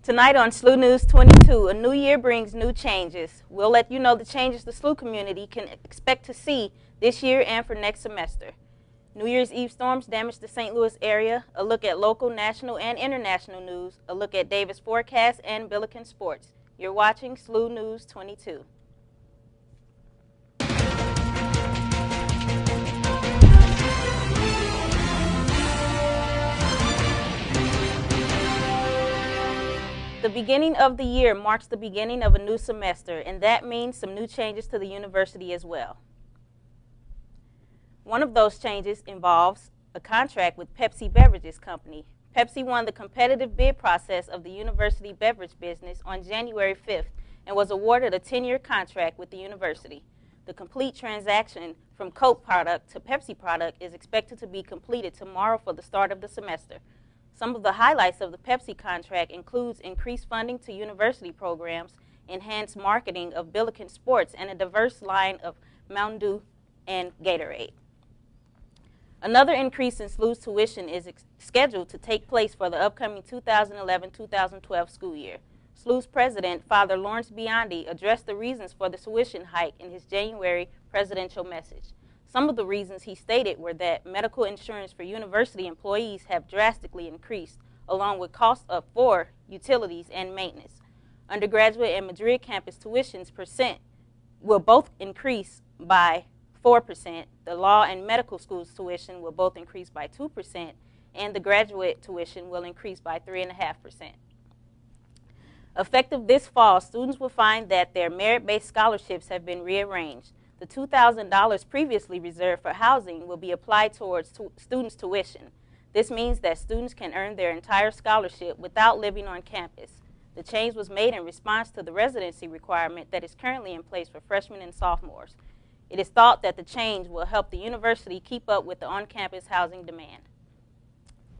Tonight on SLU News 22, a new year brings new changes. We'll let you know the changes the SLU community can expect to see this year and for next semester. New Year's Eve storms damaged the St. Louis area, a look at local, national, and international news, a look at Davis forecast and Billiken Sports. You're watching SLU News 22. The beginning of the year marks the beginning of a new semester, and that means some new changes to the university as well. One of those changes involves a contract with Pepsi Beverages Company. Pepsi won the competitive bid process of the university beverage business on January 5th and was awarded a 10-year contract with the university. The complete transaction from Coke product to Pepsi product is expected to be completed tomorrow for the start of the semester. Some of the highlights of the Pepsi contract includes increased funding to university programs, enhanced marketing of Billiken Sports, and a diverse line of Mountain Dew and Gatorade. Another increase in SLU's tuition is scheduled to take place for the upcoming 2011-2012 school year. SLU's president, Father Lawrence Biondi, addressed the reasons for the tuition hike in his January presidential message. Some of the reasons he stated were that medical insurance for university employees have drastically increased, along with costs for utilities and maintenance. Undergraduate and Madrid campus tuitions will both increase by 4%. The law and medical schools tuition will both increase by 2%, and the graduate tuition will increase by 3.5%. Effective this fall, students will find that their merit-based scholarships have been rearranged. The $2,000 previously reserved for housing will be applied towards students' tuition. This means that students can earn their entire scholarship without living on campus. The change was made in response to the residency requirement that is currently in place for freshmen and sophomores. It is thought that the change will help the university keep up with the on-campus housing demand.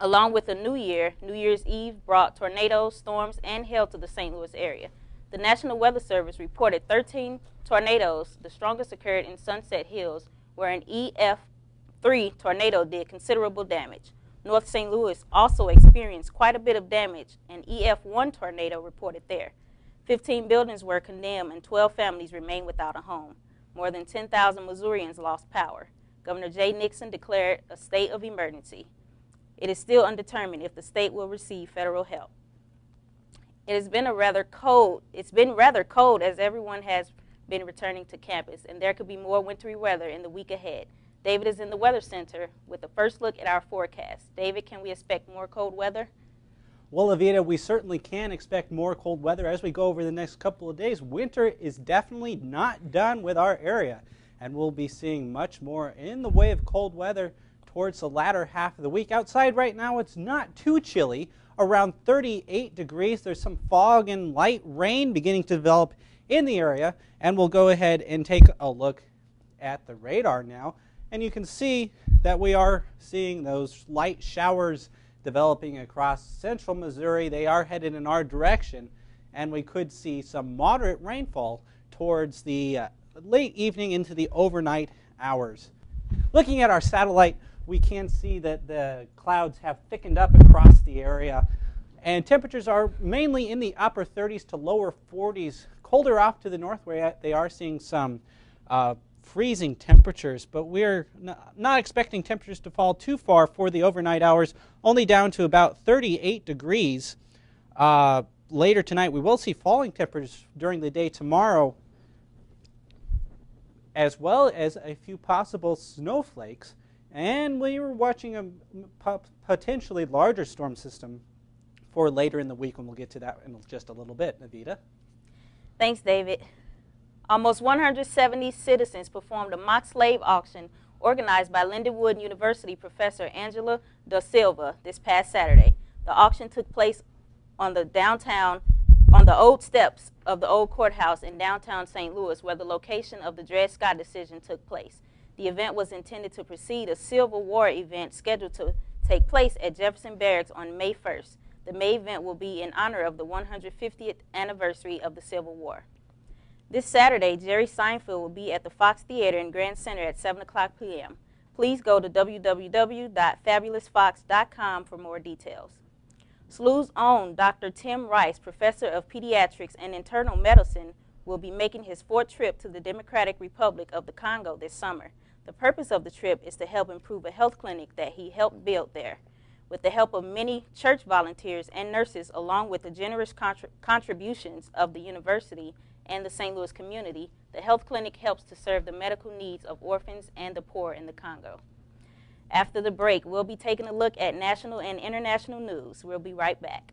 Along with the new year, New Year's Eve brought tornadoes, storms, and hail to the St. Louis area. The National Weather Service reported 13 tornadoes. The strongest occurred in Sunset Hills, where an EF3 tornado did considerable damage. North St. Louis also experienced quite a bit of damage. An EF1 tornado reported there. 15 buildings were condemned and 12 families remain without a home. More than 10,000 Missourians lost power. Governor Jay Nixon declared a state of emergency. It is still undetermined if the state will receive federal help. It's been rather cold as everyone has been returning to campus, and there could be more wintry weather in the week ahead. David is in the Weather Center with a first look at our forecast. David, can we expect more cold weather? Well, Avita, we certainly can expect more cold weather as we go over the next couple of days. Winter is definitely not done with our area, and we'll be seeing much more in the way of cold weather towards the latter half of the week. Outside right now, it's not too chilly, around 38 degrees. There's some fog and light rain beginning to develop in the area, and we'll go ahead and take a look at the radar now, and you can see that we are seeing those light showers developing across central Missouri. They are headed in our direction, and we could see some moderate rainfall towards the late evening into the overnight hours. Looking at our satellite, we can see that the clouds have thickened up across the area, and temperatures are mainly in the upper 30s to lower 40s. Colder off to the north where they are seeing some freezing temperatures, but we're not expecting temperatures to fall too far for the overnight hours, only down to about 38 degrees. Later tonight, we will see falling temperatures during the day tomorrow, as well as a few possible snowflakes. And we are watching a potentially larger storm system for later in the week, and we'll get to that in just a little bit. Navita? Thanks, David. Almost 170 citizens performed a mock slave auction organized by Lindenwood University professor Angela Da Silva this past Saturday. The auction took place on the old steps of the old courthouse in downtown St. Louis, where the location of the Dred Scott decision took place. The event was intended to precede a Civil War event scheduled to take place at Jefferson Barracks on May 1st. The May event will be in honor of the 150th anniversary of the Civil War. This Saturday, Jerry Seinfeld will be at the Fox Theater in Grand Center at 7 o'clock p.m. Please go to www.fabulousfox.com for more details. SLU's own Dr. Tim Rice, professor of pediatrics and internal medicine, will be making his fourth trip to the Democratic Republic of the Congo this summer. The purpose of the trip is to help improve a health clinic that he helped build there. With the help of many church volunteers and nurses, along with the generous contributions of the university and the St. Louis community, the health clinic helps to serve the medical needs of orphans and the poor in the Congo. After the break, we'll be taking a look at national and international news. We'll be right back.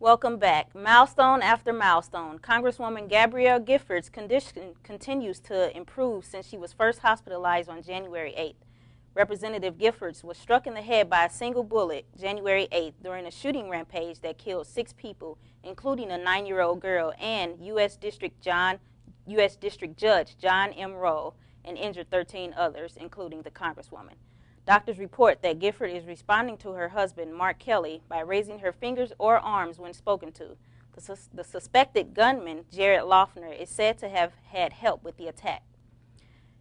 Welcome back. Milestone after milestone, Congresswoman Gabrielle Giffords' condition continues to improve since she was first hospitalized on January 8th. Representative Giffords was struck in the head by a single bullet January 8th during a shooting rampage that killed 6 people, including a 9-year-old girl, and U.S. District Judge John M. Rowe, and injured 13 others, including the Congresswoman. Doctors report that Gifford is responding to her husband, Mark Kelly, by raising her fingers or arms when spoken to. The suspected gunman, Jared Loeffner, is said to have had help with the attack.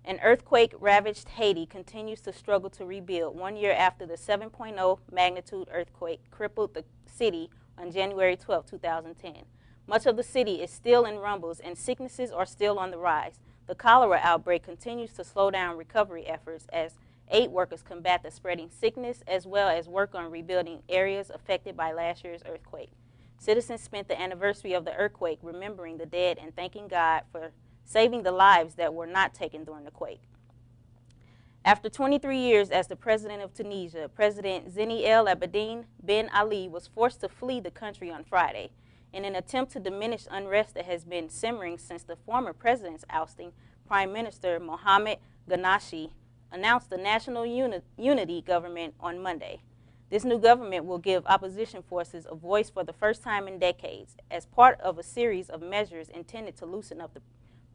An earthquake-ravaged Haiti continues to struggle to rebuild 1 year after the 7.0 magnitude earthquake crippled the city on January 12, 2010. Much of the city is still in rumbles and sicknesses are still on the rise. The cholera outbreak continues to slow down recovery efforts as aid workers combat the spreading sickness as well as work on rebuilding areas affected by last year's earthquake. Citizens spent the anniversary of the earthquake remembering the dead and thanking God for saving the lives that were not taken during the quake. After 23 years as the president of Tunisia, President Zine El Abidine Ben Ali was forced to flee the country on Friday. In an attempt to diminish unrest that has been simmering since the former president's ousting, Prime Minister Mohamed Ghannouchi announced the National Unity Government on Monday. This new government will give opposition forces a voice for the first time in decades. As part of a series of measures intended to loosen up the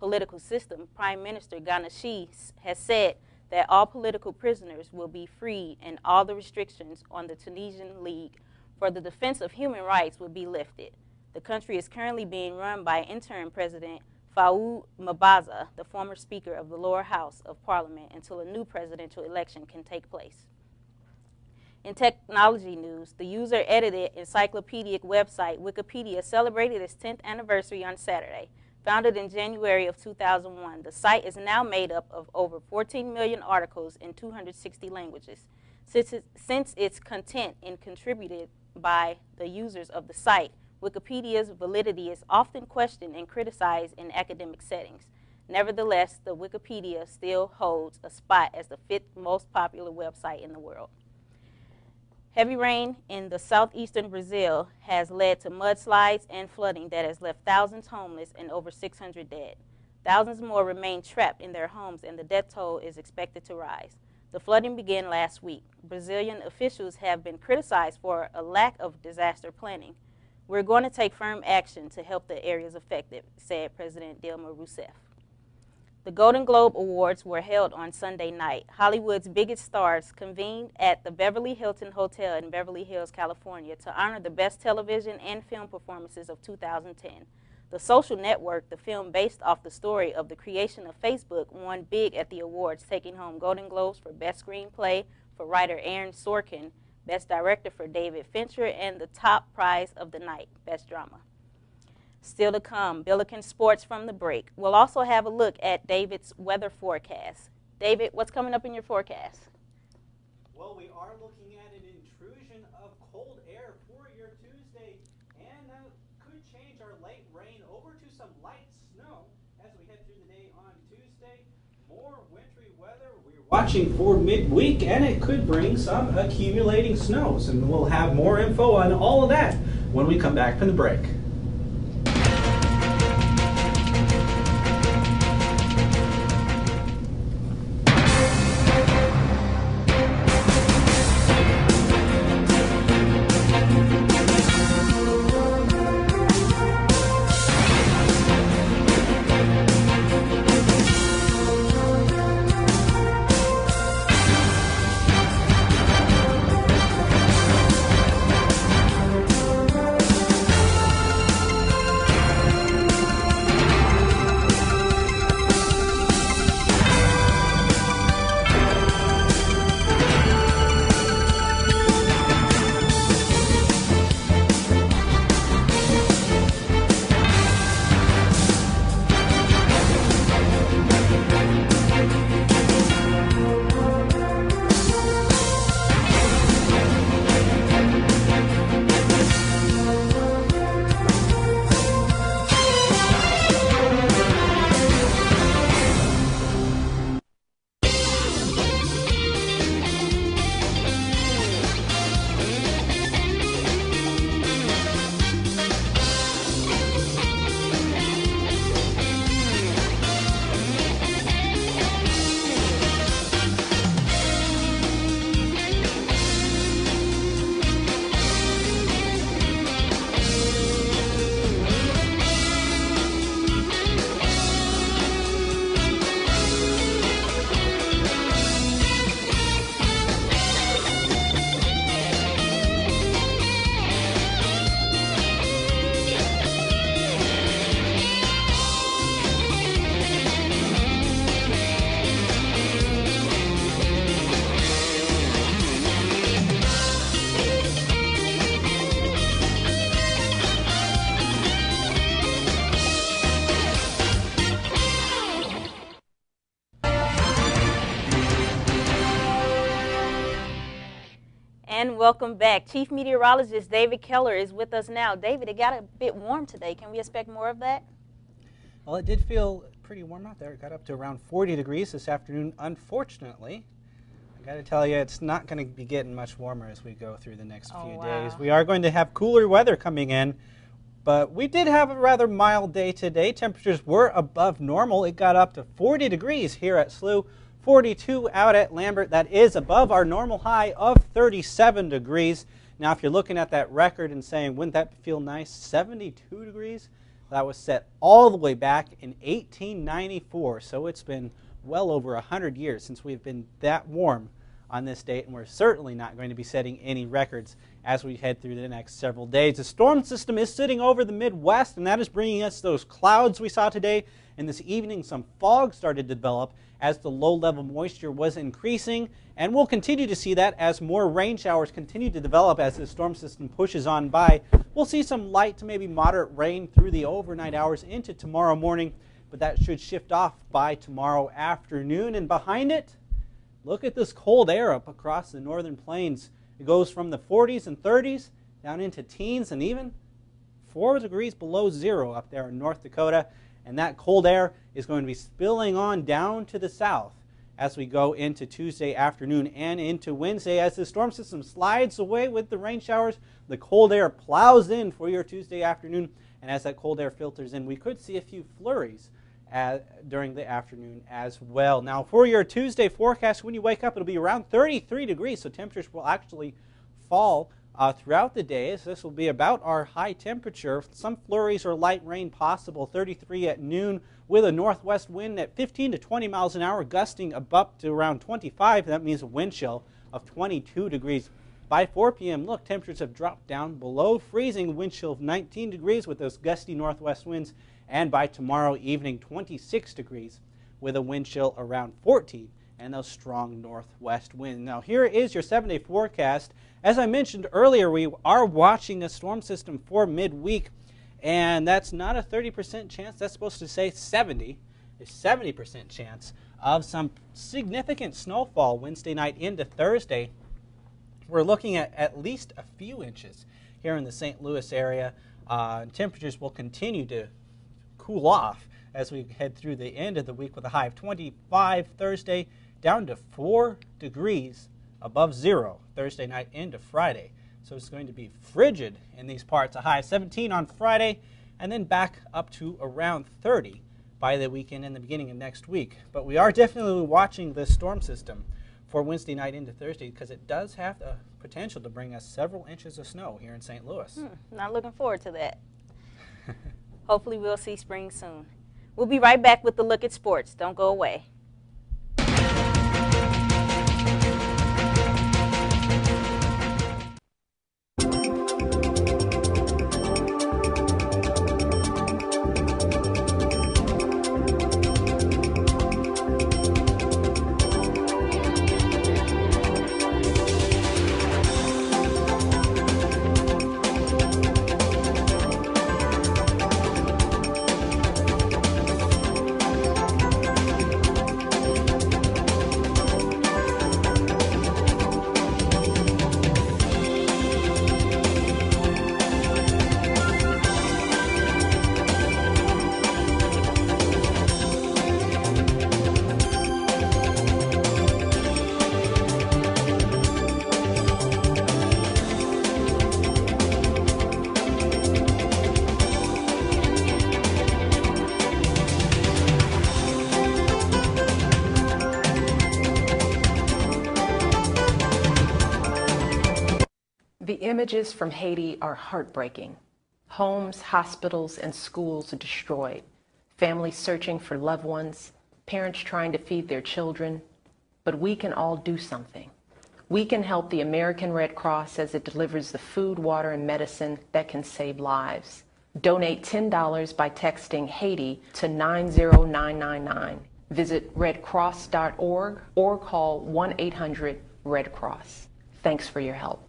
political system, Prime Minister Ghannouchi has said that all political prisoners will be freed and all the restrictions on the Tunisian League for the Defense of Human Rights will be lifted. The country is currently being run by interim President Faoud Mabaza, the former Speaker of the lower house of Parliament, until a new presidential election can take place. In technology news, the user-edited encyclopedic website Wikipedia celebrated its 10th anniversary on Saturday. Founded in January of 2001, the site is now made up of over 14 million articles in 260 languages. Since its content is contributed by the users of the site, Wikipedia's validity is often questioned and criticized in academic settings. Nevertheless, the Wikipedia still holds a spot as the 5th most popular website in the world. Heavy rain in the southeastern Brazil has led to mudslides and flooding that has left thousands homeless and over 600 dead. Thousands more remain trapped in their homes and the death toll is expected to rise. The flooding began last week. Brazilian officials have been criticized for a lack of disaster planning. We're going to take firm action to help the areas affected, said President Dilma Rousseff. The Golden Globe Awards were held on Sunday night. Hollywood's biggest stars convened at the Beverly Hilton Hotel in Beverly Hills, California, to honor the best television and film performances of 2010. The Social Network, the film based off the story of the creation of Facebook, won big at the awards, taking home Golden Globes for Best Screenplay for writer Aaron Sorkin, Best Director for David Fincher, and the top prize of the night, Best Drama. Still to come, Billiken Sports from the break. We'll also have a look at David's weather forecast. David, what's coming up in your forecast? Well, we are looking at an intrusion of cold air for your Tuesday, and that could change our late rain over to some light snow as we head through the day on Tuesday. More wintry weather we're watching for midweek, and it could bring some accumulating snows, and we'll have more info on all of that when we come back from the break. And welcome back. Chief Meteorologist David Keller is with us now. David, it got a bit warm today. Can we expect more of that? Well, it did feel pretty warm out there. It got up to around 40 degrees this afternoon. Unfortunately, I got to tell you, it's not going to be getting much warmer as we go through the next few days. We are going to have cooler weather coming in, but we did have a rather mild day today. Temperatures were above normal. It got up to 40 degrees here at SLU. 42 out at Lambert. That is above our normal high of 37 degrees. Now, if you're looking at that record and saying, wouldn't that feel nice? 72 degrees? That was set all the way back in 1894. So it's been well over 100 years since we've been that warm on this date, and we're certainly not going to be setting any records as we head through the next several days. The storm system is sitting over the Midwest, and that is bringing us those clouds we saw today. And this evening, some fog started to develop as the low-level moisture was increasing, and we'll continue to see that as more rain showers continue to develop as the storm system pushes on by. We'll see some light to maybe moderate rain through the overnight hours into tomorrow morning, but that should shift off by tomorrow afternoon. And behind it, look at this cold air up across the northern plains. It goes from the 40s and 30s down into teens and even 4 degrees below zero up there in North Dakota. And that cold air is going to be spilling on down to the south as we go into Tuesday afternoon and into Wednesday. As the storm system slides away with the rain showers, the cold air plows in for your Tuesday afternoon. And as that cold air filters in, we could see a few flurries during the afternoon as well. Now, for your Tuesday forecast, when you wake up, it'll be around 33 degrees, so temperatures will actually fall throughout the day. So this will be about our high temperature. Some flurries or light rain possible, 33 at noon with a northwest wind at 15 to 20 miles an hour, gusting up to around 25. That means a wind chill of 22 degrees. By 4 p.m., look, temperatures have dropped down below freezing, wind chill of 19 degrees with those gusty northwest winds. And by tomorrow evening, 26 degrees with a wind chill around 14 and those strong northwest winds. Now, here is your 7-day forecast. As I mentioned earlier, we are watching a storm system for midweek, And that's not a 30% chance. That's supposed to say 70. A 70% chance of some significant snowfall Wednesday night into Thursday. We're looking at least a few inches here in the St. Louis area. Temperatures will continue to cool off as we head through the end of the week with a high of 25 Thursday, down to 4 degrees above zero Thursday night into Friday. So it's going to be frigid in these parts. A high of 17 on Friday, and then back up to around 30 by the weekend and the beginning of next week. But we are definitely watching this storm system for Wednesday night into Thursday because it does have the potential to bring us several inches of snow here in St. Louis. Not looking forward to that. Hopefully we'll see spring soon. We'll be right back with the look at sports. Don't go away. The images from Haiti are heartbreaking. Homes, hospitals, and schools destroyed. Families searching for loved ones. Parents trying to feed their children. But we can all do something. We can help the American Red Cross as it delivers the food, water, and medicine that can save lives. Donate $10 by texting Haiti to 90999. Visit redcross.org or call 1-800-RED-CROSS. Thanks for your help.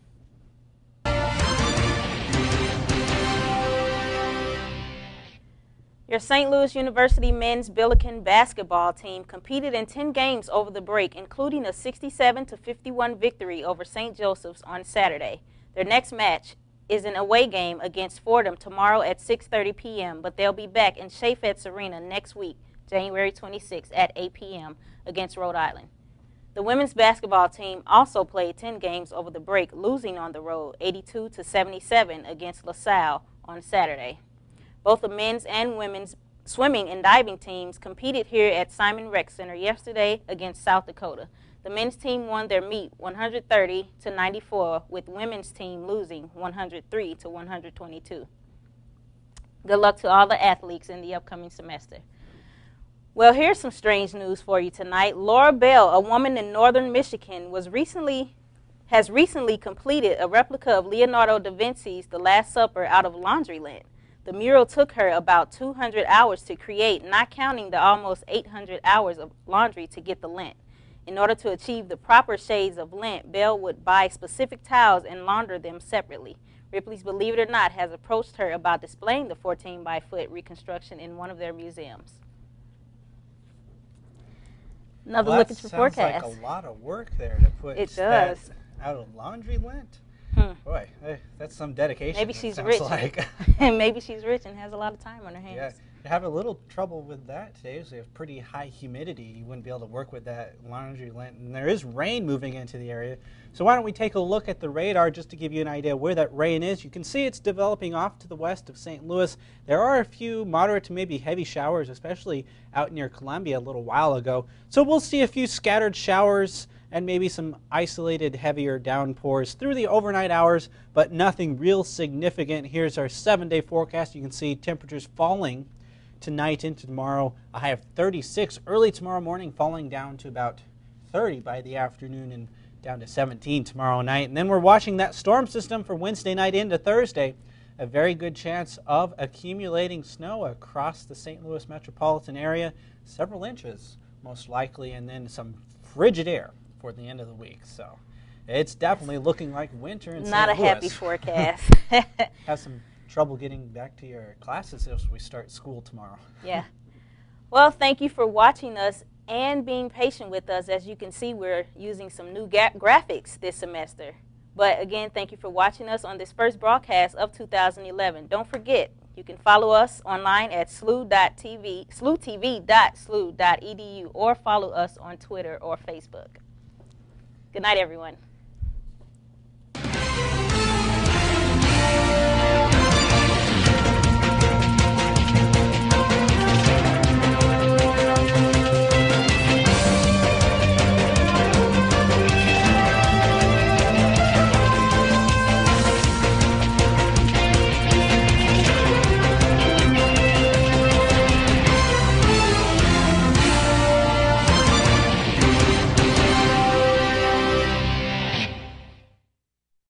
Your St. Louis University men's Billiken basketball team competed in 10 games over the break, including a 67-51 victory over St. Joseph's on Saturday. Their next match is an away game against Fordham tomorrow at 6:30 p.m., but they'll be back in Chaffetz Arena next week, January 26 at 8 p.m. against Rhode Island. The women's basketball team also played 10 games over the break, losing on the road 82-77 against LaSalle on Saturday. Both the men's and women's swimming and diving teams competed here at Simon Rec Center yesterday against South Dakota. The men's team won their meet 130-94, with women's team losing 103-122. Good luck to all the athletes in the upcoming semester. Well, here's some strange news for you tonight. Laura Bell, a woman in northern Michigan, has recently completed a replica of Leonardo da Vinci's The Last Supper out of laundry lint. The mural took her about 200 hours to create, not counting the almost 800 hours of laundry to get the lint. In order to achieve the proper shades of lint, Bell would buy specific towels and launder them separately. Ripley's Believe It or Not has approached her about displaying the 14-by-foot reconstruction in one of their museums. Another look at your forecast. Sounds like a lot of work there to put that out of laundry lint. Boy, that's some dedication. Maybe she's rich. Maybe she's rich and has a lot of time on her hands. Yeah, you have a little trouble with that today. So you have pretty high humidity. You wouldn't be able to work with that laundry lint. And there is rain moving into the area. So why don't we take a look at the radar just to give you an idea where that rain is. You can see it's developing off to the west of St. Louis. There are a few moderate to maybe heavy showers, especially out near Columbia a little while ago. So we'll see a few scattered showers and maybe some isolated heavier downpours through the overnight hours, but nothing real significant. Here's our 7-day forecast. You can see temperatures falling tonight into tomorrow. A high of 36 early tomorrow morning, falling down to about 30 by the afternoon and down to 17 tomorrow night. And then we're watching that storm system for Wednesday night into Thursday. A very good chance of accumulating snow across the St. Louis metropolitan area, several inches most likely, and then some frigid air for the end of the week. So it's definitely looking like winter in St. Louis. Not a happy forecast. Have some trouble getting back to your classes as we start school tomorrow. Yeah. Well, thank you for watching us and being patient with us. As you can see, we're using some new graphics this semester. But again, thank you for watching us on this first broadcast of 2011. Don't forget, you can follow us online at SLU-TV, SLU-TV.SLU.edu, or follow us on Twitter or Facebook. Good night, everyone.